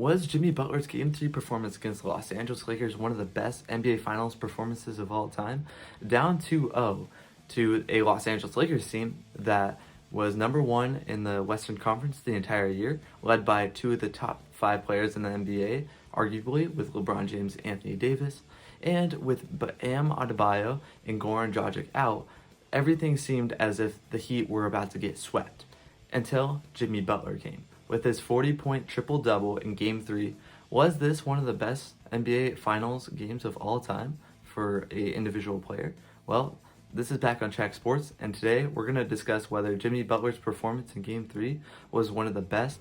Was Jimmy Butler's Game 3 performance against the Los Angeles Lakers one of the best NBA Finals performances of all time? Down 2-0 to a Los Angeles Lakers team that was number one in the Western Conference the entire year, led by two of the top five players in the NBA, arguably, with LeBron James and Anthony Davis, and with Bam Adebayo and Goran Dragic out, everything seemed as if the Heat were about to get swept, until Jimmy Butler came. With his 40-point triple-double in Game 3, was this one of the best NBA Finals games of all time for an individual player? Well, this is Back on Track Sports, and today we're going to discuss whether Jimmy Butler's performance in Game 3 was one of the best.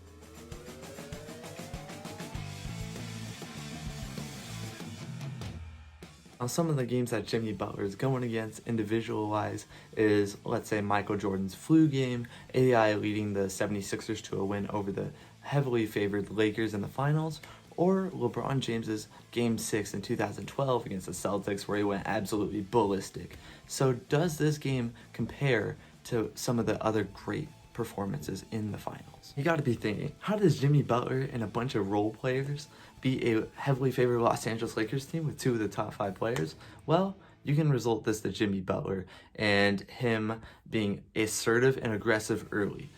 Now, some of the games that Jimmy Butler is going against individual-wise is, let's say, Michael Jordan's flu game, AI leading the 76ers to a win over the heavily favored Lakers in the finals, or LeBron James's Game 6 in 2012 against the Celtics where he went absolutely ballistic. So does this game compare to some of the other great performances in the finals? You got to be thinking, how does Jimmy Butler and a bunch of role players beat a heavily favored Los Angeles Lakers team with two of the top five players? Well, you can result this to Jimmy Butler and him being assertive and aggressive early,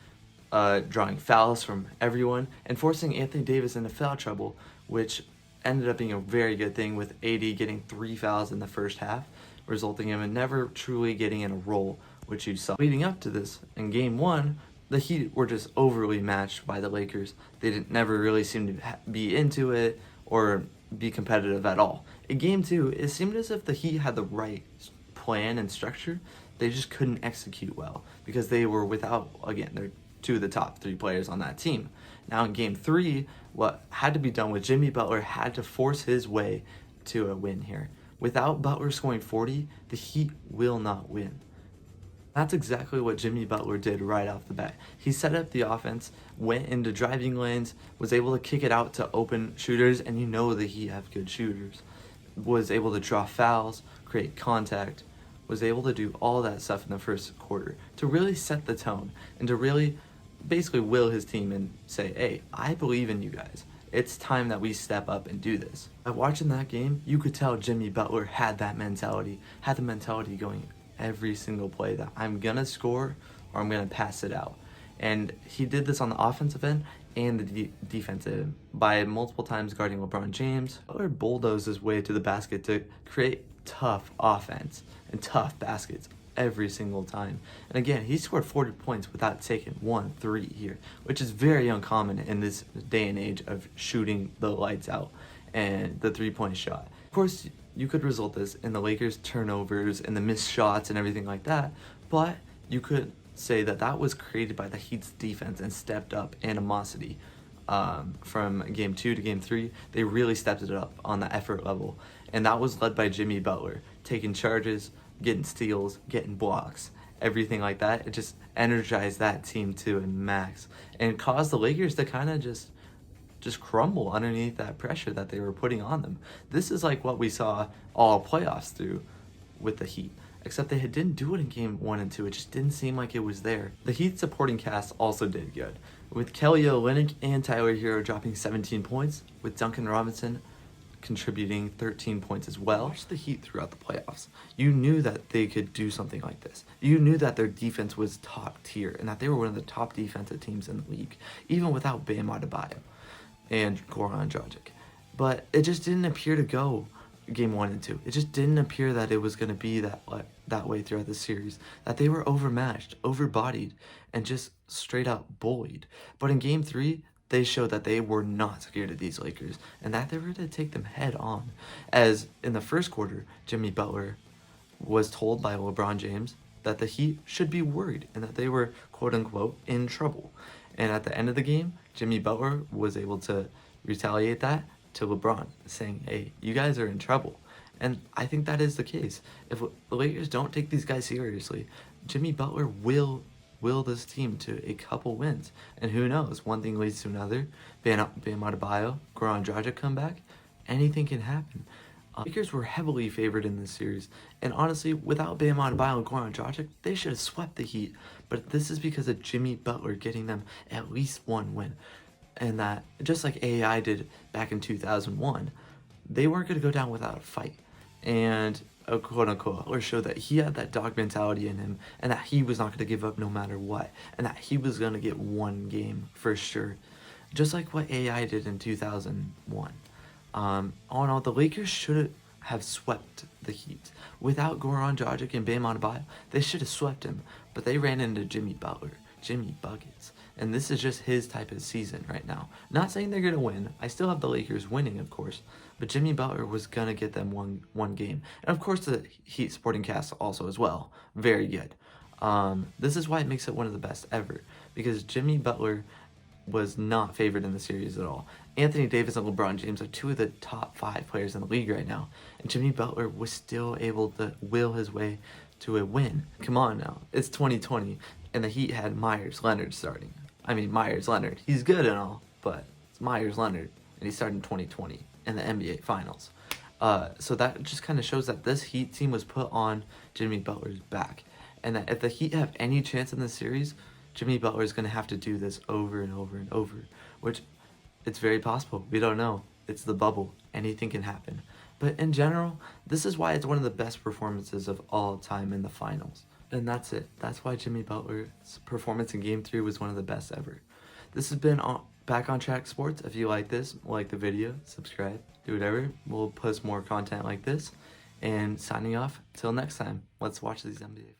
drawing fouls from everyone and forcing Anthony Davis into foul trouble, which ended up being a very good thing, with AD getting 3 fouls in the first half, resulting in him never truly getting in a role, which you saw. Leading up to this, in Game 1, the Heat were just overly matched by the Lakers. They never really seemed to be into it or be competitive at all. In Game 2, it seemed as if the Heat had the right plan and structure. They just couldn't execute well because they were without, again, they're two of the top three players on that team. Now in Game 3, what had to be done with Jimmy Butler had to force his way to a win here. Without Butler scoring 40, the Heat will not win. That's exactly what Jimmy Butler did right off the bat. He set up the offense, went into driving lanes, was able to kick it out to open shooters, and you know the Heat have good shooters. Was able to draw fouls, create contact, was able to do all that stuff in the first quarter to really set the tone and to really basically will his team and say, hey, I believe in you guys. It's time that we step up and do this. By watching that game, you could tell Jimmy Butler had that mentality, had the mentality going every single play that I'm gonna score or I'm gonna pass it out. And he did this on the offensive end and the defensive end by multiple times guarding LeBron James. Butler bulldozed his way to the basket to create tough offense and tough baskets every single time. And again, he scored 40 points without taking 1-3 here, which is very uncommon in this day and age of shooting the lights out and the three-point shot. Of course, you could result this in the Lakers' turnovers and the missed shots and everything like that, but you could say that that was created by the Heat's defense and stepped up animosity. From Game 2 to Game 3, they really stepped it up on the effort level, and that was led by Jimmy Butler, taking charges, getting steals, getting blocks, everything like that. It just energized that team to a max and caused the Lakers to kind of just crumble underneath that pressure that they were putting on them. This is like what we saw all playoffs through with the Heat, except they didn't do it in Game 1 and 2. It just didn't seem like it was there. The Heat supporting cast also did good, with Kelly Olynyk and Tyler Hero dropping 17 points, with Duncan Robinson contributing 13 points as well. Watch the Heat throughout the playoffs. You knew that they could do something like this. You knew that their defense was top tier and that they were one of the top defensive teams in the league, even without Bam Adebayo and Goran Dragic. But it just didn't appear to go Game 1 and 2. It just didn't appear that it was going to be that way throughout the series, that they were overmatched, overbodied, and just straight up bullied. But in Game 3, they showed that they were not scared of these Lakers and that they were going to take them head on. As in the first quarter, Jimmy Butler was told by LeBron James that the Heat should be worried and that they were, quote-unquote, in trouble. And at the end of the game, Jimmy Butler was able to retaliate that to LeBron, saying, hey, you guys are in trouble. And I think that is the case. If the Lakers don't take these guys seriously, Jimmy Butler will this team to a couple wins. And who knows, one thing leads to another. Bam Adebayo, Goran Dragic come back, anything can happen. Lakers were heavily favored in this series, and honestly, without Bam Adebayo and Goran Dragic, they should have swept the Heat. But this is because of Jimmy Butler getting them at least one win. and that just like AI did back in 2001, they weren't going to go down without a fight. And a quote unquote or show that he had that dog mentality in him, and that he was not going to give up no matter what, and that he was going to get one game for sure, just like what AI did in 2001. All in all, the Lakers should have swept the Heat without Goran Dragic and Bam Adebayo. They should have swept him, but they ran into Jimmy Butler, Jimmy Buckets, and this is just his type of season right now. Not saying they're gonna win. I still have the Lakers winning, of course, but Jimmy Butler was gonna get them one game, and of course the Heat supporting cast also as well. Very good. This is why it makes it one of the best ever, because Jimmy Butler was not favored in the series at all. Anthony Davis and LeBron James are two of the top 5 players in the league right now, and Jimmy Butler was still able to will his way to a win. Come on now, it's 2020, and the Heat had Myers Leonard starting. I mean, Myers Leonard, he's good and all, but it's Myers Leonard, and he started in 2020 in the NBA Finals. So that just kind of shows that this Heat team was put on Jimmy Butler's back, and that if the Heat have any chance in this series, Jimmy Butler is going to have to do this over and over and over, which it's very possible. We don't know. It's the bubble. Anything can happen. But in general, this is why it's one of the best performances of all time in the finals. And that's it. That's why Jimmy Butler's performance in Game 3 was one of the best ever. This has been Back on Track Sports. If you like this, like the video, subscribe, do whatever. We'll post more content like this. And signing off, till next time, let's watch these NBA